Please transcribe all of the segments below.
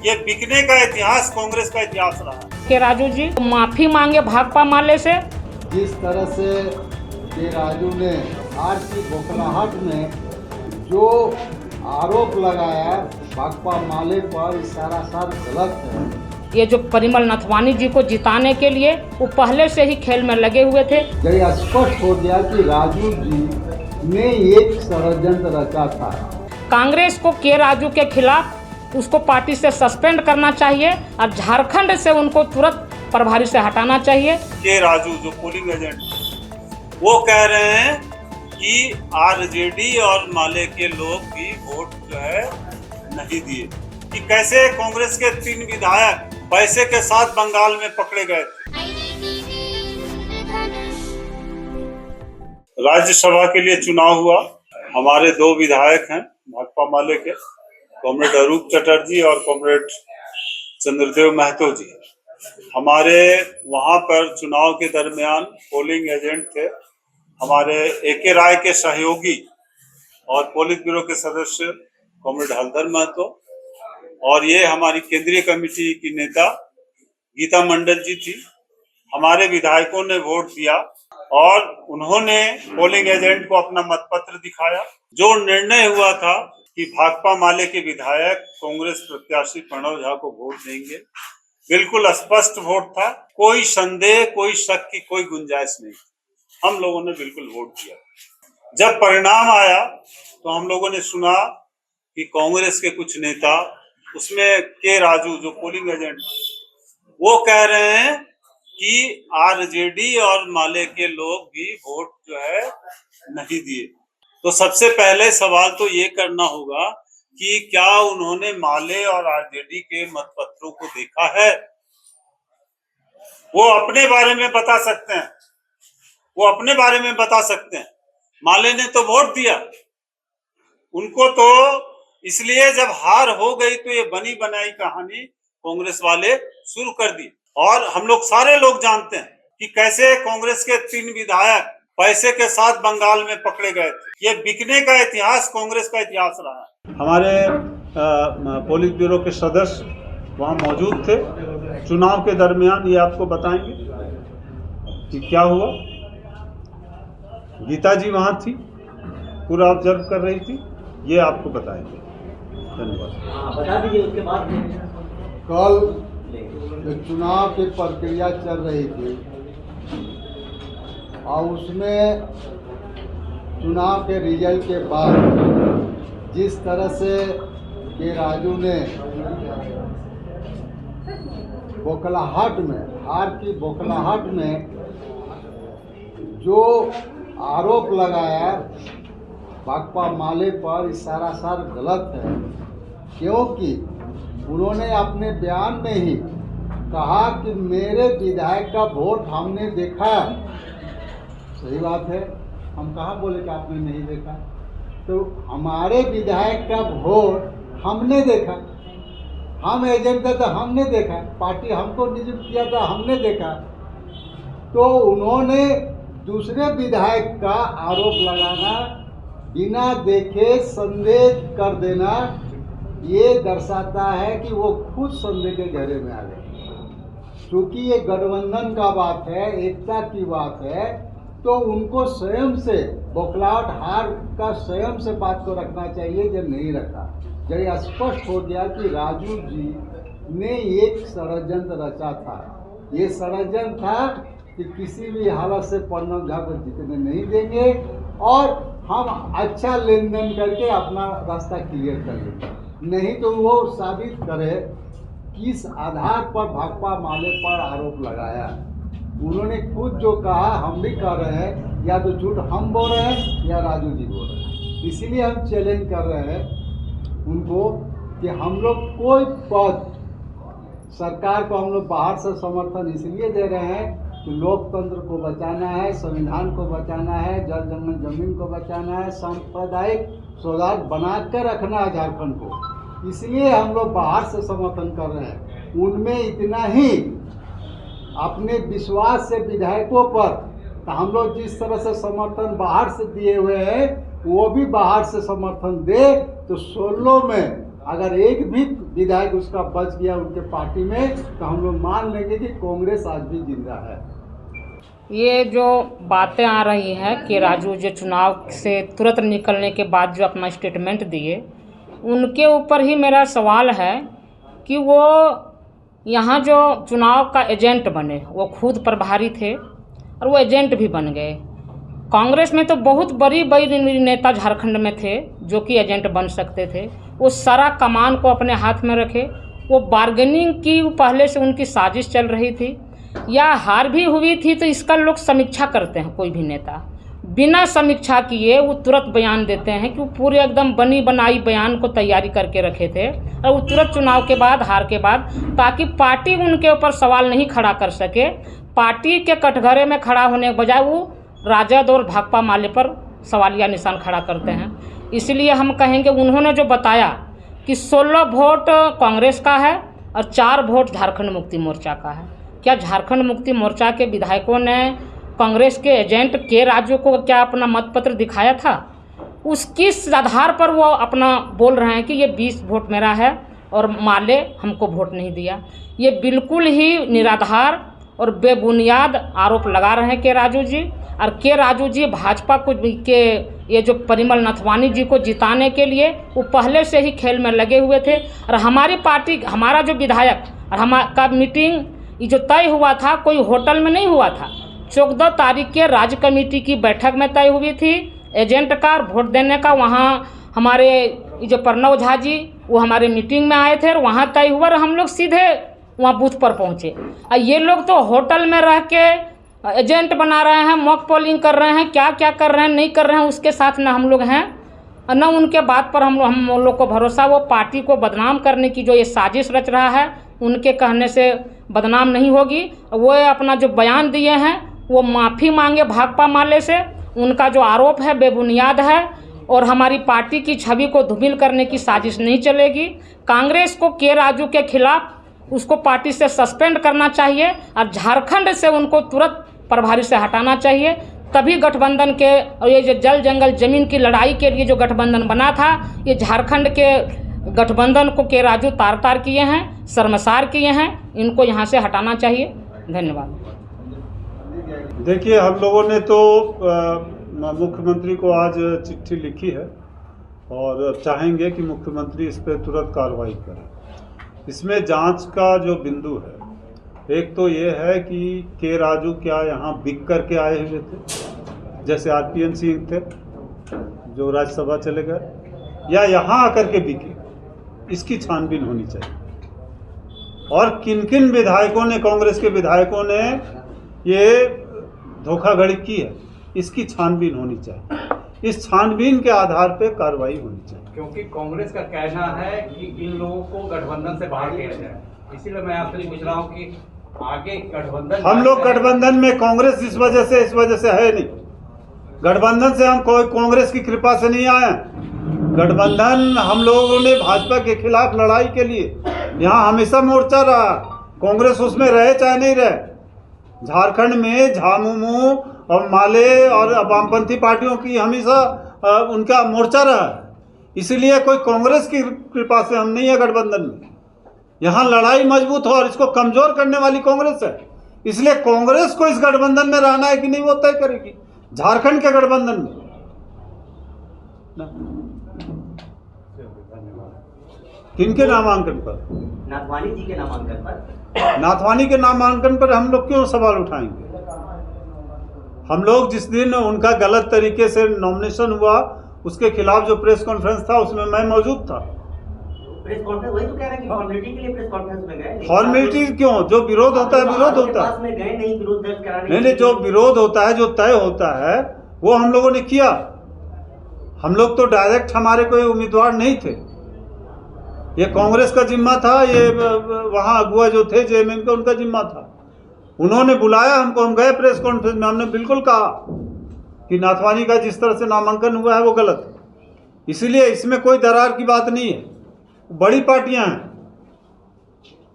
ये बिकने का इतिहास कांग्रेस का इतिहास रहा है। के राजू जी माफी मांगे भाकपा माले से। जिस तरह से के राजू ने आज की बौखलाहट में जो आरोप लगाया भाकपा माले पर, सारा गलत है। ये जो परिमल नथवानी जी को जिताने के लिए वो पहले से ही खेल में लगे हुए थे। यह स्पष्ट हो गया कि राजू जी ने एक षड्यंत्र रचा था। कांग्रेस को के राजू के खिलाफ उसको पार्टी से सस्पेंड करना चाहिए और झारखंड से उनको तुरंत प्रभारी से हटाना चाहिए। के राजू जो पोलिंग एजेंट, वो कह रहे हैं कि आरजेडी और माले के लोग भी वोट जो है नहीं दिए, कि कैसे कांग्रेस के 3 विधायक पैसे के साथ बंगाल में पकड़े गए थे। राज्यसभा के लिए चुनाव हुआ, हमारे 2 विधायक हैं भाकपा माले के, कॉमरेड अरूप चटर्जी और कॉमरेड चंद्रदेव महतो जी। हमारे वहां पर चुनाव के दरमियान पोलिंग एजेंट थे हमारे एके राय के सहयोगी और पोलित ब्यूरो के सदस्य कॉमरेड हलधर महतो, और ये हमारी केंद्रीय कमेटी की नेता गीता मंडल जी थी। हमारे विधायकों ने वोट दिया और उन्होंने पोलिंग एजेंट को अपना मतपत्र दिखाया। जो निर्णय हुआ था कि भाकपा माले के विधायक कांग्रेस प्रत्याशी प्रणव झा को वोट देंगे, बिल्कुल स्पष्ट वोट था, कोई संदेह कोई शक की कोई गुंजाइश नहीं। हम लोगों ने बिल्कुल वोट दिया। जब परिणाम आया तो हम लोगों ने सुना कि कांग्रेस के कुछ नेता, उसमें के राजू जो पोलिंग एजेंट, वो कह रहे हैं कि आरजेडी और माले के लोग भी वोट जो है नहीं दिए। तो सबसे पहले सवाल तो ये करना होगा कि क्या उन्होंने माले और आरजेडी के मतपत्रों को देखा है? वो अपने बारे में बता सकते हैं, वो अपने बारे में बता सकते हैं। माले ने तो वोट दिया, उनको तो इसलिए जब हार हो गई तो ये बनी बनाई कहानी कांग्रेस वाले शुरू कर दी। और हम लोग सारे लोग जानते हैं कि कैसे कांग्रेस के 3 विधायक पैसे के साथ बंगाल में पकड़े गए थे। ये बिकने का इतिहास कांग्रेस का इतिहास रहा है। हमारे पोलित ब्यूरो के सदस्य वहाँ मौजूद थे चुनाव के दरमियान, ये आपको बताएंगे कि क्या हुआ। गीता जी वहाँ थी, पूरा ऑब्जर्व कर रही थी, ये आपको बताएंगे। धन्यवाद। बता दीजिए उसके बाद। कल जो चुनाव की प्रक्रिया चल रही थी और उसमें चुनाव के रिजल्ट के बाद जिस तरह से के राजू ने बौखलाहट में, हार की बौखलाहट में जो आरोप लगाया भाकपा माले पर, सारा गलत है। क्योंकि उन्होंने अपने बयान में ही कहा कि मेरे विधायक का वोट हमने देखा। सही बात है, हम कहाँ बोले कि आपने नहीं देखा? तो हमारे विधायक का वोट हमने देखा, हम एजेंट थे तो हमने देखा, पार्टी हमको नियुक्त किया था, हमने देखा। तो उन्होंने दूसरे विधायक का आरोप लगाना, बिना देखे संदेह कर देना, ये दर्शाता है कि वो खुद संदेह के घेरे में आ गए। क्योंकि ये गठबंधन का बात है, एकता की बात है, तो उनको स्वयं से बौखलाहट, हार का स्वयं से बात को रखना चाहिए, जब नहीं रखा। जब स्पष्ट हो गया कि राजू जी ने एक षड्यंत्र रचा था। ये षड्यंत्र था कि किसी भी हालत से प्रणव झा को जीतने नहीं देंगे और हम अच्छा लेन देन करके अपना रास्ता क्लियर कर लेंगे। नहीं तो वो साबित करे किस आधार पर भाकपा माले पर आरोप लगाया। उन्होंने खुद जो कहा हम भी कह रहे हैं, या तो झूठ हम बोल रहे हैं या राजू जी बोल रहे हैं। इसलिए हम चैलेंज कर रहे हैं उनको कि हम लोग कोई पद, सरकार को हम लोग बाहर से समर्थन इसलिए दे रहे हैं कि लोकतंत्र को बचाना है, संविधान को बचाना है, जल जंगल जमीन को बचाना है, सांप्रदायिक सौहार्द बना कर रखना है झारखंड को। इसलिए हम लोग बाहर से समर्थन कर रहे हैं। उनमें इतना ही अपने विश्वास से विधायकों पर, तो हम लोग जिस तरह से समर्थन बाहर से दिए हुए हैं वो भी बाहर से समर्थन दे, तो 16 में अगर एक भी विधायक उसका बच गया उनके पार्टी में, तो हम लोग मान लेंगे कि कांग्रेस आज भी जिंदा है। ये जो बातें आ रही हैं कि राजू जो चुनाव से तुरंत निकलने के बाद जो अपना स्टेटमेंट दिए, उनके ऊपर ही मेरा सवाल है कि वो यहाँ जो चुनाव का एजेंट बने, वो खुद प्रभारी थे और वो एजेंट भी बन गए। कांग्रेस में तो बहुत बड़ी बड़ी नेता झारखंड में थे जो कि एजेंट बन सकते थे। वो सारा कमान को अपने हाथ में रखे। वो बार्गेनिंग की पहले से उनकी साजिश चल रही थी, या हार भी हुई थी तो इसका लोग समीक्षा करते हैं। कोई भी नेता बिना समीक्षा किए वो तुरंत बयान देते हैं कि वो पूरे एकदम बनी बनाई बयान को तैयारी करके रखे थे, और वो तुरंत चुनाव के बाद, हार के बाद, ताकि पार्टी उनके ऊपर सवाल नहीं खड़ा कर सके। पार्टी के कटघरे में खड़ा होने के बजाय वो राजद और भाकपा माले पर सवालिया निशान खड़ा करते हैं। इसलिए हम कहेंगे उन्होंने जो बताया कि 16 वोट कांग्रेस का है और 4 वोट झारखंड मुक्ति मोर्चा का है। क्या झारखंड मुक्ति मोर्चा के विधायकों ने कांग्रेस के एजेंट के राजू को क्या अपना मतपत्र दिखाया था? उसकी आधार पर वो अपना बोल रहे हैं कि ये 20 वोट मेरा है और माले हमको वोट नहीं दिया। ये बिल्कुल ही निराधार और बेबुनियाद आरोप लगा रहे हैं के राजू जी। और के राजू जी भाजपा को के ये जो परिमल नथवानी जी को जिताने के लिए वो पहले से ही खेल में लगे हुए थे। और हमारी पार्टी, हमारा जो विधायक और हमारा मीटिंग ये जो तय हुआ था, कोई होटल में नहीं हुआ था। 14 तारीख के राज्य कमेटी की बैठक में तय हुई थी एजेंट का वोट देने का। वहाँ हमारे जो प्रणव झा जी वो हमारे मीटिंग में आए थे और वहाँ तय हुआ और हम लोग सीधे वहाँ बूथ पर पहुँचे। और ये लोग तो होटल में रह के एजेंट बना रहे हैं, मॉक पोलिंग कर रहे हैं, क्या क्या कर रहे हैं, नहीं कर रहे हैं, उसके साथ ना हम लोग हैं और न उनके बात पर हम लोग को भरोसा। वो पार्टी को बदनाम करने की जो ये साजिश रच रहा है, उनके कहने से बदनाम नहीं होगी। वो अपना जो बयान दिए हैं वो माफ़ी मांगे भाकपा माले से। उनका जो आरोप है बेबुनियाद है और हमारी पार्टी की छवि को धूमिल करने की साजिश नहीं चलेगी। कांग्रेस को के राजू के खिलाफ उसको पार्टी से सस्पेंड करना चाहिए और झारखंड से उनको तुरंत प्रभारी से हटाना चाहिए। तभी गठबंधन के और ये जो जल जंगल जमीन की लड़ाई के लिए जो गठबंधन बना था, ये झारखंड के गठबंधन को के राजू तार तार किए हैं, शर्मसार किए हैं। इनको यहाँ से हटाना चाहिए। धन्यवाद। देखिए, हम लोगों ने तो मुख्यमंत्री को आज चिट्ठी लिखी है और चाहेंगे कि मुख्यमंत्री इस पर तुरंत कार्रवाई करें। इसमें जांच का जो बिंदु है, एक तो ये है कि के राजू क्या यहाँ बिक करके आए हुए थे जैसे आरपीएन सिंह थे जो राज्यसभा चले गए, या यहाँ आकर के बिके, इसकी छानबीन होनी चाहिए। और किन किन विधायकों ने, कांग्रेस के विधायकों ने ये धोखाधड़ी की है, इसकी छानबीन होनी चाहिए। इस छानबीन के आधार पे कार्रवाई होनी चाहिए। क्योंकि कांग्रेस का कहना है कि इन लोगों को गठबंधन से बाहर किया जाए, इसीलिए मैं आपसे पूछ रहा हूँ कि आगे गठबंधन, हम लोग गठबंधन में कांग्रेस इस वजह से है नहीं। गठबंधन से हम कोई कांग्रेस की कृपा से नहीं आए। गठबंधन हम लोगों ने भाजपा के खिलाफ लड़ाई के लिए यहाँ हमेशा मोर्चा रहा। कांग्रेस उसमें रहे चाहे नहीं रहे। झारखंड में झामुमू और माले और वामपंथी पार्टियों की हमेशा उनका मोर्चा रहा है। इसलिए कोई कांग्रेस की कृपा से हम नहीं है गठबंधन में। यहाँ लड़ाई मजबूत हो और इसको कमजोर करने वाली कांग्रेस है। इसलिए कांग्रेस को इस गठबंधन में रहना है कि नहीं वो तय करेगी, झारखंड के गठबंधन में। किनके नामांकन पर? नाथवानी जी के नामांकन पर। नाथवानी के नामांकन पर हम लोग क्यों सवाल उठाएंगे? हम लोग जिस दिन उनका गलत तरीके से नॉमिनेशन हुआ उसके खिलाफ जो प्रेस कॉन्फ्रेंस था उसमें मैं मौजूद था। प्रेस कॉन्फ्रेंस वही तो कह रहे हैं कि फॉर्मेलिटी के लिए प्रेस कॉन्फ्रेंस में गए। फॉर्मेलिटी क्यों? जो विरोध होता है विरोध होता है। में गए नहीं, विरोध दर्ज कराने नहीं, जो विरोध होता है, जो तय होता है, वो हम लोगों ने किया। हम लोग तो डायरेक्ट, हमारे कोई उम्मीदवार नहीं थे। ये कांग्रेस का जिम्मा था, ये वहाँ अगुआ जो थे जेएमएम का, उनका जिम्मा था। उन्होंने बुलाया हमको, हम गए प्रेस कॉन्फ्रेंस में। हमने बिल्कुल कहा कि नाथवानी का जिस तरह से नामांकन हुआ है वो गलत है। इसलिए इसमें कोई दरार की बात नहीं है। बड़ी पार्टियां हैं,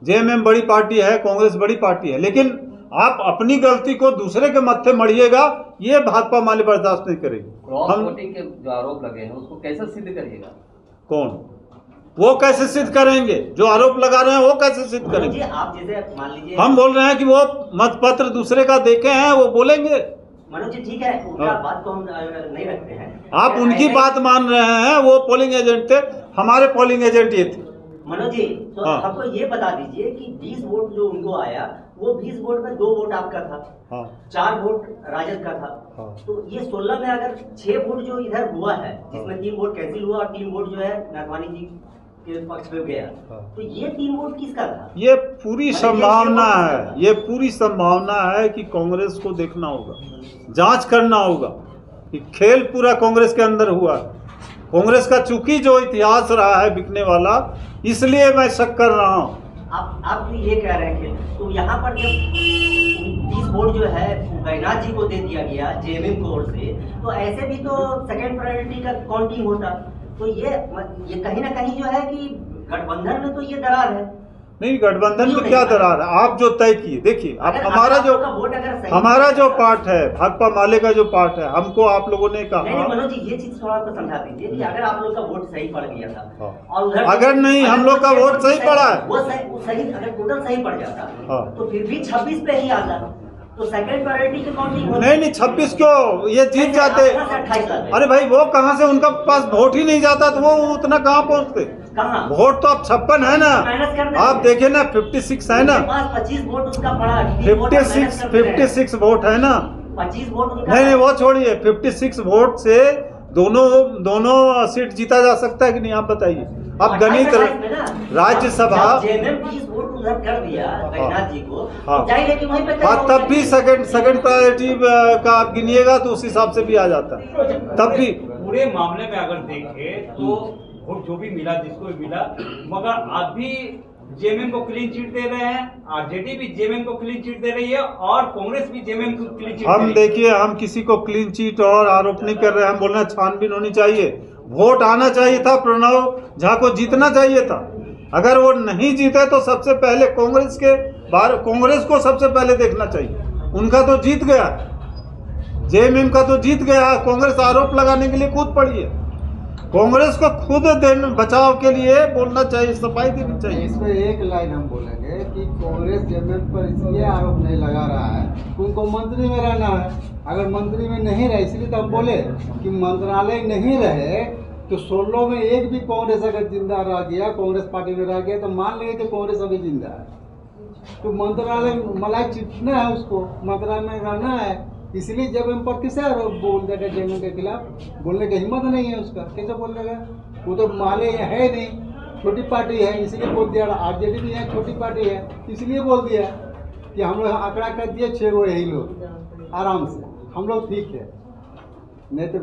जेएमएम बड़ी पार्टी है, कांग्रेस बड़ी पार्टी है, लेकिन आप अपनी गलती को दूसरे के मत्थे मढ़िएगा, ये भाजपा माले बर्दाश्त नहीं करेगी। क्रॉस वोटिंग के जो आरोप लगे हैं उसको कैसे सिद्ध करिएगा? कौन? वो कैसे सिद्ध करेंगे? जो आरोप लगा रहे हैं वो कैसे सिद्ध मनोज जी, करेंगे? आप जैसे मान लीजिए, हम बोल रहे हैं कि वो मतपत्र दूसरे का देखे हैं, वो बोलेंगे। मनोज जी ठीक है, उनका हाँ। बात को हम नहीं रखते हैं। आप उनकी बात मान रहे हैं, वो पोलिंग एजेंट थे, हमारे पोलिंग एजेंट ये थे। मनोज जी, तो हाँ। हमको ये बता दीजिए कि 20 वोट जो उनको आया, वो 20 वोट में 2 वोट आपका था, हाँ 4 वोट राजद का था। हाँ। तो ये 16 में अगर 6 वोट जो इधर हुआ है, जिसमें 3 वोट कैंसिल हुआ और 3 वोट जो है नरवानी जी के पक्ष में गया, हाँ। तो ये 3 वोट किसका था? ये पूरी संभावना है, ये पूरी संभावना है कि कांग्रेस को देखना होगा, जांच करना होगा कि खेल पूरा कांग्रेस के अंदर हुआ है। कांग्रेस का चूंकि जो इतिहास रहा है बिकने वाला, इसलिए मैं शक कर रहा हूँ। आप भी ये कह रहे हैं कि तो यहाँ पर जब 20 वोट जो है बैजनाथ जी को दे दिया गया जेएमएम की ओर से, तो ऐसे भी तो सेकंड प्रायोरिटी का काउंटिंग होता। तो ये कहीं ना कहीं जो है कि गठबंधन में तो ये दरार है। नहीं, गठबंधन में क्या दरार है? आप जो तय किए, देखिए अब अगर हमारा आप जो लोग का वोट अगर सही हमारा जो पार्ट है, भाकपा माले का जो पार्ट है, हमको आप लोगों ने नहीं कहा मनोज जी, ये चीज थोड़ा आपको समझा दीजिए कि अगर आप लोग का वोट सही पड़ गया था हाँ। और उधर अगर नहीं हम लोग का वोट सही पड़ा है, वो सही अगर टोटल सही पड़ जाता, हाँ। तो फिर भी 26 पे ही आता, तो सेकंड प्रायोरिटी की काउंटिंग नहीं 26 क्यों, ये जीत जाते। 28 लाते। अरे भाई वो कहाँ से, उनका पास वोट ही नहीं जाता तो वो उतना कहाँ पहुँचते? कहाँ वोट तो अब 56 है ना, माइनस कर देते। आप देखिए ना 56 है ना, उनके पास 25 वोट उसका पड़ा, 56 वोट है ना। 25 वोट उनका नहीं वो छोड़िए, 56 वोट से दोनों सीट जीता जा सकता है कि नहीं, आप बताइए। अब गणित राज्यसभा, जेएमएम 20 वोट उधर कर दिया बैजनाथ जी को, हाँ। जाहिर है कि वहीं पे हाँ तब भी सेकंड प्रायोरिटी का आप गिनिएगा तो उस हिसाब से भी आ जाता है, तब भी। पूरे मामले में अगर देखें तो वोट जो भी मिला, जिसको भी मिला, मगर आप भी जेएमएम को क्लीन चिट दे रहे हैं, आरजेडी भी जेएमएम को क्लीन चिट दे रही है और कांग्रेस भी जेएमएम को क्लीन चिट दे रही है। हम देखिए, हम किसी को क्लीन चिट और आरोप नहीं कर रहे हैं, हम बोल रहे हैं छानबीन होनी चाहिए। वोट आना चाहिए था, प्रणव झा को जीतना चाहिए था। अगर वो नहीं जीते तो सबसे पहले कांग्रेस को सबसे पहले देखना चाहिए। उनका तो जीत गया, जेएमएम का तो जीत गया, कांग्रेस आरोप लगाने के लिए कूद पड़ी है। कांग्रेस को खुद बचाव के लिए बोलना चाहिए, सफाई देनी चाहिए। इसमें एक लाइन हम बोलेंगे कि कांग्रेस जेएमएम पर इसलिए आरोप नहीं लगा रहा है कि उनको मंत्री में रहना है। अगर मंत्री में नहीं रहे, इसलिए तो हम बोले कि मंत्रालय नहीं रहे तो 16 में एक भी कांग्रेस अगर जिंदा रह गया, कांग्रेस पार्टी में रह गया, तो मान लेंगे कि कांग्रेस अभी जिंदा है। तो मंत्रालय मलाई चिपना है, उसको मंत्रालय में रहना है, इसलिए जब हम पर किसे बोल देगा जेएमएम के खिलाफ, बोलने की हिम्मत नहीं है उसका, कैसे बोल देगा? वो तो माले है नहीं, छोटी पार्टी है, इसलिए बोल दिया। आरजेडी भी है, छोटी पार्टी है, इसलिए बोल दिया कि हम लोग आंकड़ा कर दिए 6 गो यही लोग आराम से, हम लोग ठीक है। नहीं तो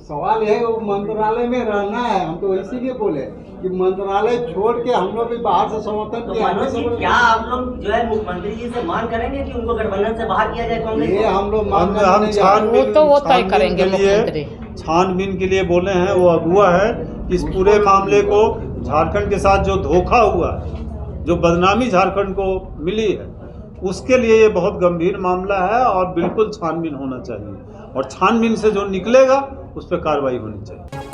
सवाल है वो मंत्रालय में रहना है, हम तो इसीलिए बोले कि मंत्रालय छोड़ के हम लोग भी बाहर से समर्थन तो किया। मनोज जी, क्या आप लोग जो है मुख्यमंत्री जी से मांग करेंगे कि उनको गठबंधन से बाहर किया जाए कांग्रेस ये को? हम लोग हम छानबीन छानबीन के लिए छानबीन के लिए बोले हैं। वो अगुआ है कि इस पूरे मामले को, झारखंड के साथ जो धोखा हुआ है, जो बदनामी झारखंड को मिली है, उसके लिए ये बहुत गंभीर मामला है और बिल्कुल छानबीन होना चाहिए। और छानबीन से जो निकलेगा उस पर कार्रवाई होनी चाहिए।